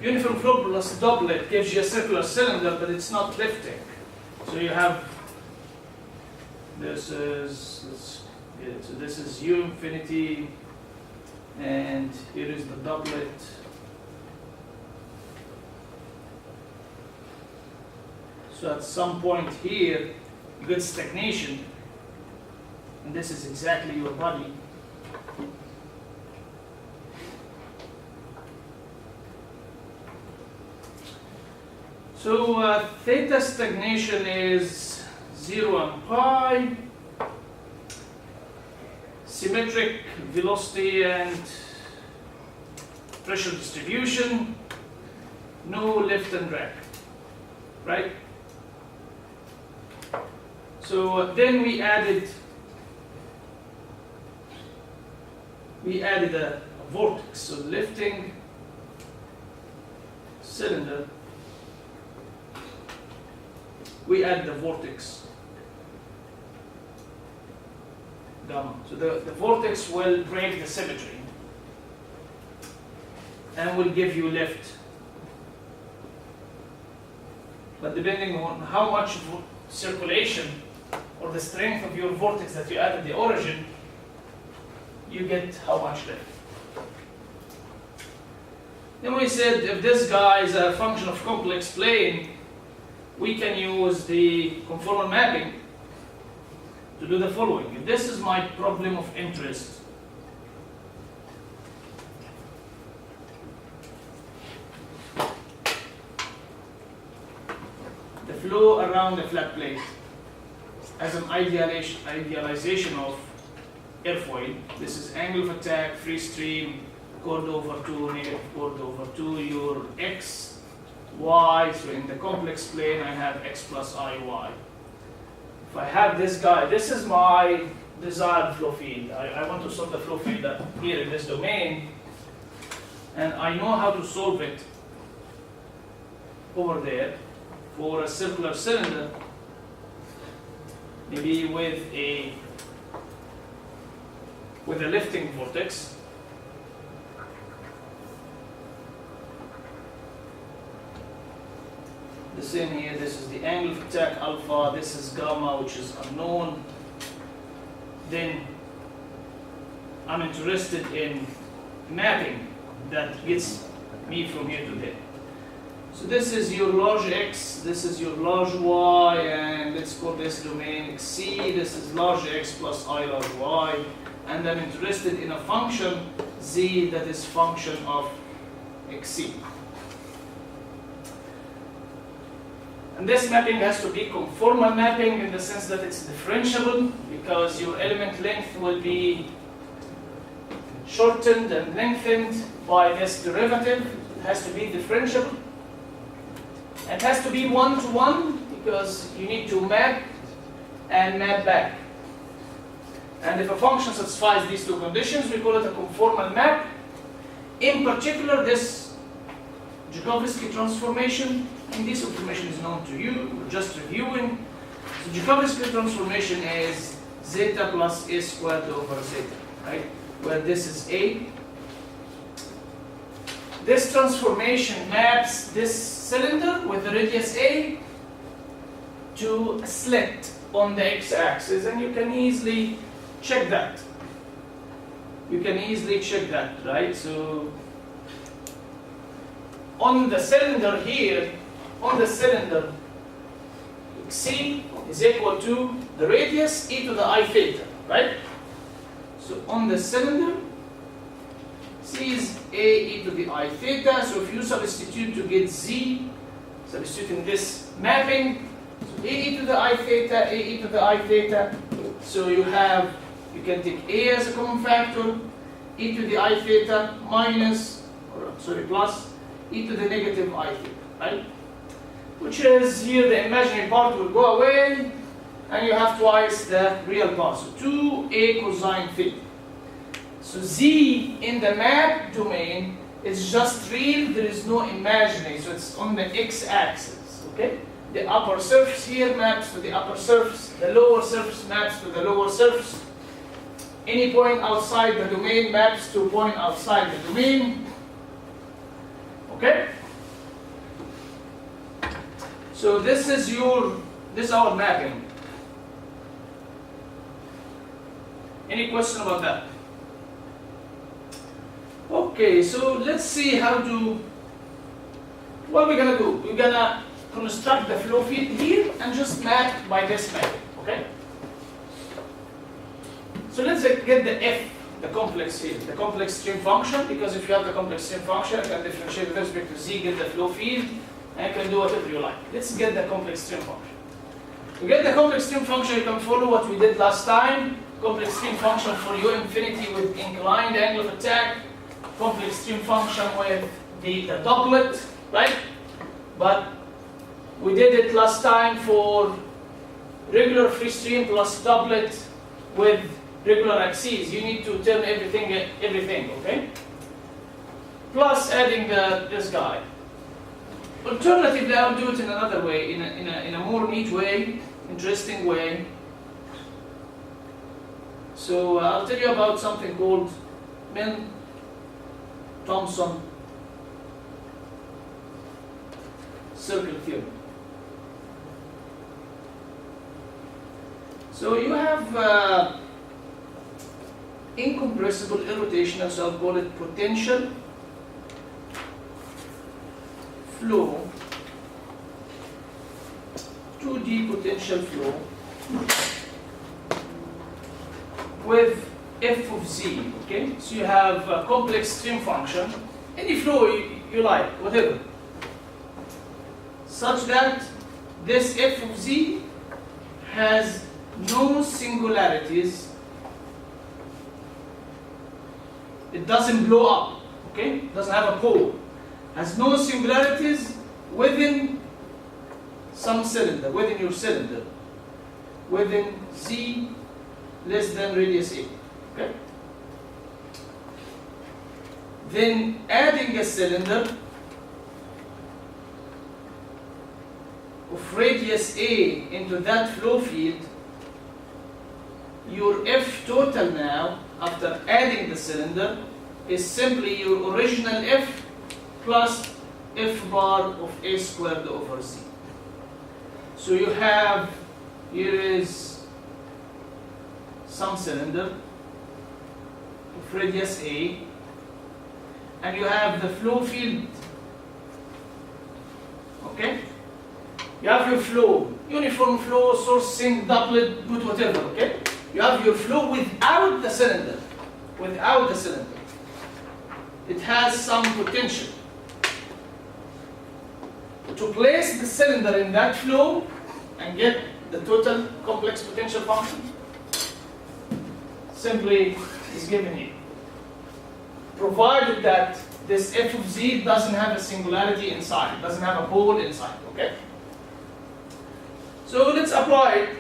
Uniform flow plus doublet gives you a circular cylinder, but it's not lifting. So you have this is U infinity, and here is the doublet. So at some point here, you get stagnation, and this is exactly your body. So theta stagnation is 0 and pi, symmetric velocity and pressure distribution, no lift and drag, right? So then we added a vortex, so lifting cylinder. We add the vortex gamma. So the vortex will break the symmetry and will give you lift. But depending on how much circulation or the strength of your vortex that you add at the origin, you get how much lift. Then we said if this guy is a function of complex plane, we can use the conformal mapping to do the following. If this is my problem of interest, the flow around the flat plate as an idealization of airfoil. This is angle of attack, free stream, chord over 2, negative chord over 2, your x, y, so in the complex plane I have x plus I, y. If I have this guy, this is my desired flow field. I want to solve the flow field here in this domain, and I know how to solve it over there for a circular cylinder, maybe with a lifting vortex. The same here, this is the angle of attack alpha, this is gamma, which is unknown. Then I'm interested in mapping that gets me from here to there. So this is your large x, this is your large y, and let's call this domain xc. This is large x plus I large y, and I'm interested in a function z that is function of xc. And this mapping has to be conformal mapping in the sense that it's differentiable, because your element length will be shortened and lengthened by this derivative. It has to be differentiable. It has to be one-to-one, because you need to map and map back. And if a function satisfies these two conditions, we call it a conformal map. In particular, this Joukowsky transformation, and this information is known to you, we're just reviewing. So Joukowsky transformation is zeta plus a squared over zeta, right? Where this is a. This transformation maps this cylinder with the radius a to a slit on the x-axis, and you can easily check that. You can easily check that, right? So on the cylinder here, on the cylinder, c is equal to the radius e to the I theta, right? So on the cylinder, c is a e to the I theta. So if you substitute to get z, substituting this mapping, so a e to the I theta, a e to the I theta. So you can take a as a common factor, e to the I theta minus, plus e to the negative I theta, right? Which is here the imaginary part will go away, and you have twice the real part. So 2a cosine theta. So z in the map domain is just real, there is no imaginary, so it's on the x-axis, okay? The upper surface here maps to the upper surface, the lower surface maps to the lower surface. Any point outside the domain maps to a point outside the domain. Okay? So this is our mapping. Any question about that? Okay, so let's see how to, what we're gonna do. We're gonna construct the flow field here and just map by this method, okay? So let's get the F, the complex here, the complex stream function, because if you have the complex stream function, you can differentiate with respect to Z, get the flow field, and you can do whatever you like. Let's get the complex stream function. To get the complex stream function, you can follow what we did last time. Complex stream function for U infinity with inclined angle of attack, complex stream function with the doublet, right? But we did it last time for regular free stream plus doublet with regular axes. You need to turn everything, okay? Plus adding this guy. Alternatively, I'll do it in another way, in a more neat way, interesting way. So I'll tell you about something called Milne-Thomson circle theorem. So you have incompressible irrotational, so I'll call it potential flow, 2D potential flow with f of z, okay? So you have a complex stream function, any flow you like, whatever, such that this f of z has no singularities. It doesn't blow up, okay? It doesn't have a pole. Has no singularities within some cylinder, within your cylinder, within z less than radius a, okay? Then adding a cylinder of radius a into that flow field, your F total now, after adding the cylinder, is simply your original F plus F bar of a squared over z. So you have, here is some cylinder of radius a, and you have the flow field, okay? You have your flow, uniform flow, source sink, doublet, put whatever, okay? You have your flow without the cylinder, without the cylinder. It has some potential. To place the cylinder in that flow and get the total complex potential function, simply is given here. Provided that this f of z doesn't have a singularity inside, doesn't have a pole inside, okay? So let's apply it.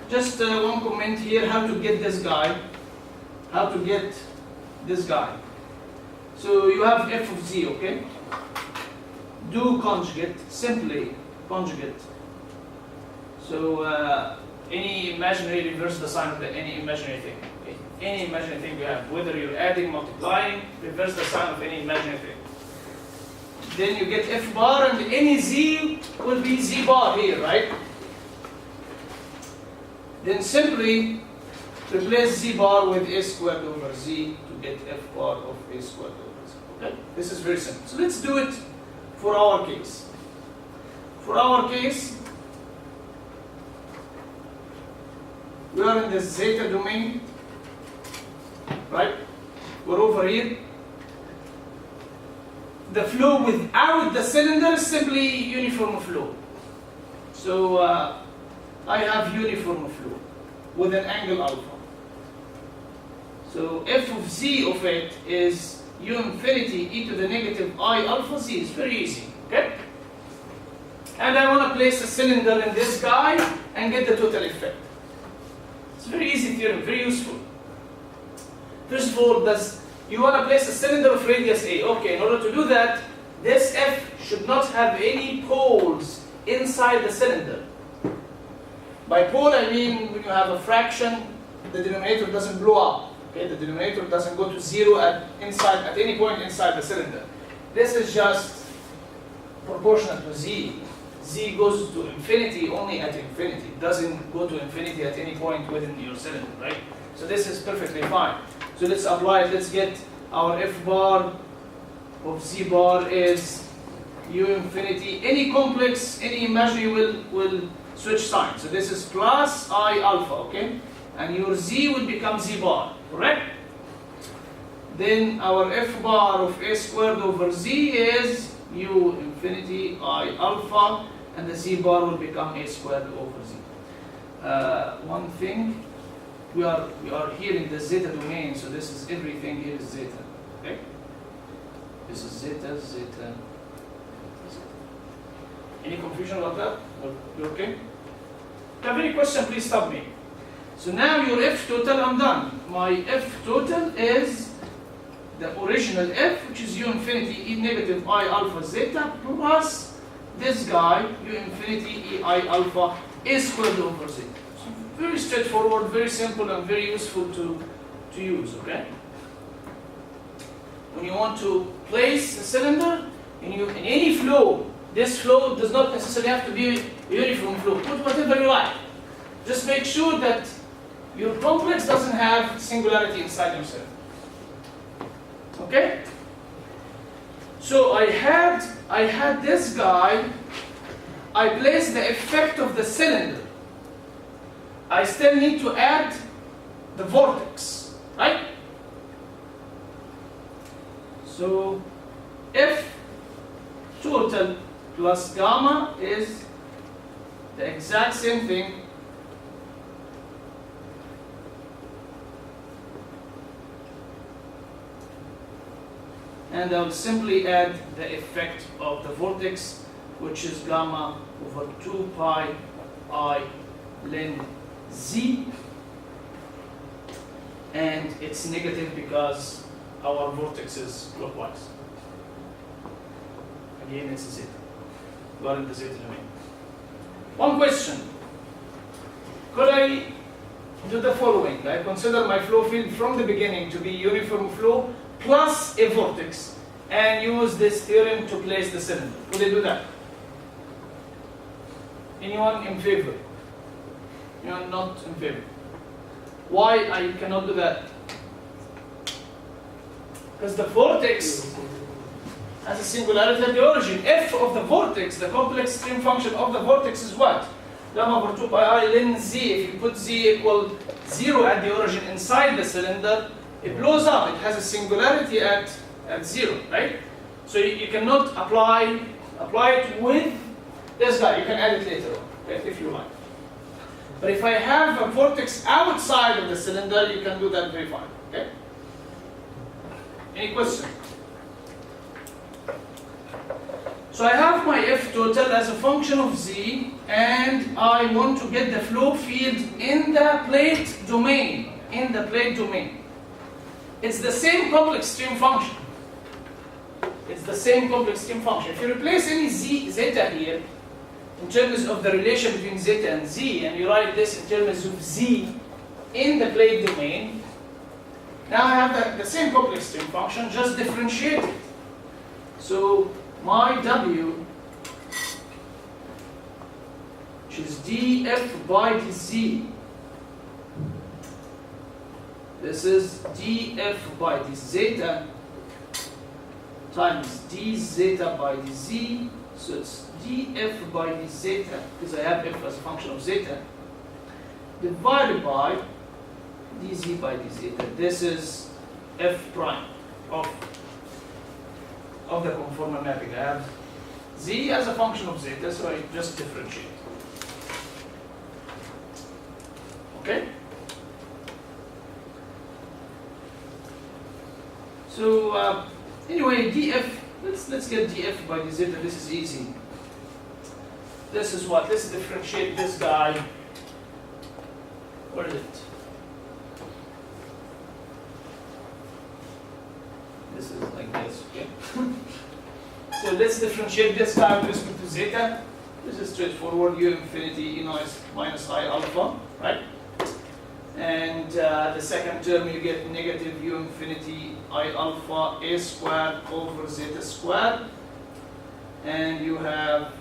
Just one comment here, how to get this guy. How to get this guy. So you have f of z, okay? Do conjugate, simply conjugate. So any imaginary, reverse the sign of any imaginary thing. Okay? Any imaginary thing you have, whether you're adding, multiplying, reverse the sign of any imaginary thing. Then you get f bar, and any z will be z bar here, right? Then simply replace z bar with a squared over z to get f bar of a squared over z. Okay? This is very simple. So let's do it for our case. For our case, we are in the zeta domain, right? We're over here. The flow without the cylinder is simply uniform flow. So I have uniform flow with an angle alpha. So f of z of it is u infinity e to the negative I alpha z. It's very easy, okay? And I want to place a cylinder in this guy and get the total effect. It's a very easy theorem, very useful. First of all, you want to place a cylinder of radius a. Okay, in order to do that, this f should not have any poles inside the cylinder. By pole, I mean when you have a fraction, the denominator doesn't blow up. Okay, the denominator doesn't go to zero at any point inside the cylinder. This is just proportional to z. Z goes to infinity only at infinity. It doesn't go to infinity at any point within your cylinder, right? So this is perfectly fine. So let's apply it. Let's get our f bar of z bar is u infinity. Any complex, any imaginary will switch sign. So this is plus I alpha, okay? And your z will become z bar, correct? Then our f bar of a squared over z is u infinity I alpha, and the z bar will become a squared over z. One thing, we are here in the zeta domain, so this is everything here is zeta. Okay? This is zeta, zeta, zeta. Any confusion about that? You okay? If you have any question, please stop me. So now your f total, I'm done. My f total is the original f, which is u infinity e negative I alpha zeta, plus this guy, u infinity e I alpha a squared over zeta. So very straightforward, very simple, and very useful to use, okay? When you want to place a cylinder in any flow, this flow does not necessarily have to be a uniform flow. Put whatever you like. Just make sure that your complex doesn't have singularity inside yourself. Okay? So I had this guy, I placed the effect of the cylinder. I still need to add the vortex, right? So F total plus gamma is the exact same thing. And I'll simply add the effect of the vortex, which is gamma over 2 pi I ln z, and it's negative because our vortex is clockwise. Again, it's zeta. We are in the zeta domain. One question. Could I do the following? I consider my flow field from the beginning to be uniform flow plus a vortex, and use this theorem to place the cylinder. Could I do that? Anyone in favor? Anyone not in favor? Why I cannot do that? Because the vortex has a singularity at the origin. F of the vortex, the complex stream function of the vortex is what? Gamma over 2 pi I ln z. If you put z equal 0 at the origin inside the cylinder, it blows up. It has a singularity at 0, right? So you cannot apply it with this guy. You can add it later on, okay, if you like. But if I have a vortex outside of the cylinder, you can do that very fine. Okay? Any question? So I have my F total as a function of Z, and I want to get the flow field in the plate domain. In the plate domain. It's the same complex stream function. It's the same complex stream function. If you replace any zeta here, in terms of the relation between zeta and z, and you write this in terms of z in the plate domain, now I have the same complex stream function, just differentiated. So my w, which is df by dz, this is df by d zeta times d zeta by dz, so it's df by d zeta, because I have f as a function of zeta, divided by dz by d zeta. This is f prime of the conformal mapping. I have z as a function of zeta, so I just differentiate. Okay? So anyway, df, let's get df by d zeta. This is easy. This is what? Let's differentiate this guy. Where is it? This is like this, okay? So let's differentiate this guy with respect to zeta. This is straightforward, u infinity e noise minus I alpha, right? And the second term you get negative u infinity I alpha a squared over zeta squared, and you have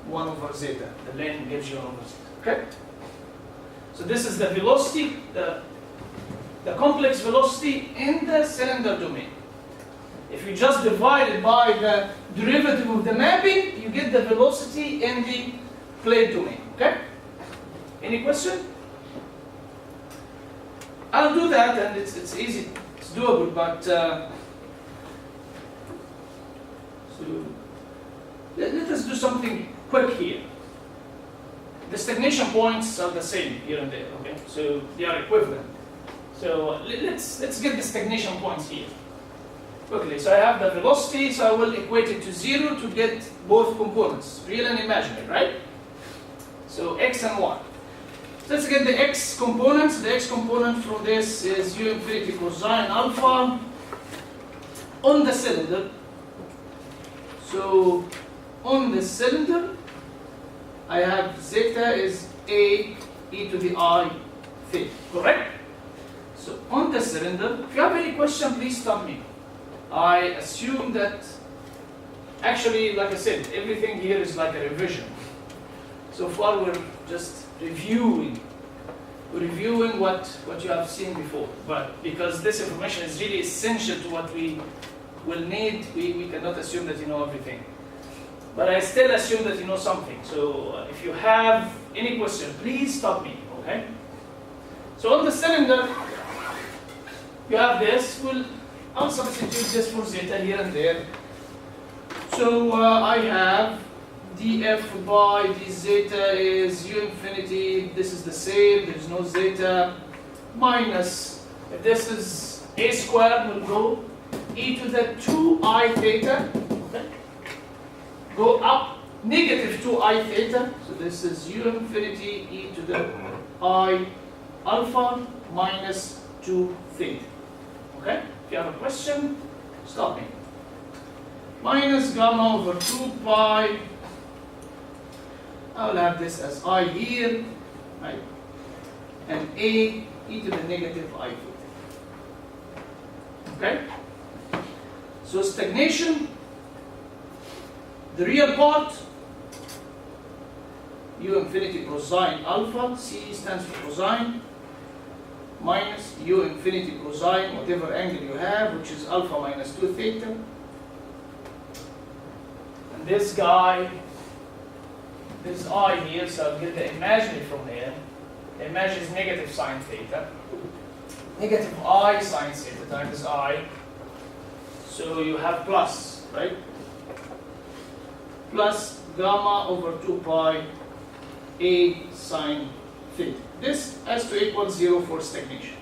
1 over zeta. The length gives you 1 over zeta. Okay? So this is the velocity, the complex velocity in the cylinder domain. If you just divide it by the derivative of the mapping, you get the velocity in the plate domain. Okay? Any question? I'll do that, and it's easy, it's doable, but so let us do something quick here. The stagnation points are the same here and there, okay? So they are equivalent. So let's get the stagnation points here quickly. So I have the velocity, so I will equate it to 0 to get both components, real and imaginary, right? So x and y. So let's get the x components. The x component from this is u infinity cosine alpha on the cylinder. So on the cylinder, I have zeta is a e to the I theta, correct? So on the cylinder, if you have any question, please stop me. I assume that, actually, like I said, everything here is like a revision. So far we're just reviewing what you have seen before. But because this information is really essential to what we will need, we cannot assume that you know everything. But I still assume that you know something. So if you have any question, please stop me, okay? So on the cylinder, you have this. I'll substitute this for zeta here and there. So I have df by d zeta is u infinity. This is the same. There is no zeta. Minus, if this is a squared, will go e to the 2I theta. Okay? Go up negative 2I theta. So this is u infinity e to the I alpha minus 2 theta. Okay? If you have a question, stop me. Minus gamma over 2 pi. I will have this as I here, right? And a e to the negative I theta. Okay? So stagnation, the real part, u infinity cosine alpha, C stands for cosine, minus u infinity cosine, whatever angle you have, which is alpha minus 2 theta. And this guy, this I here, so I'll get the imaginary from here. The imaginary is negative sine theta. Negative I sine theta times I. So you have plus, right? Plus gamma over 2 pi a sine theta. This has to equal 0 for stagnation.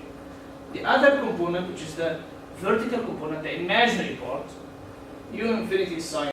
The other component, which is the vertical component, the imaginary part, u infinity sine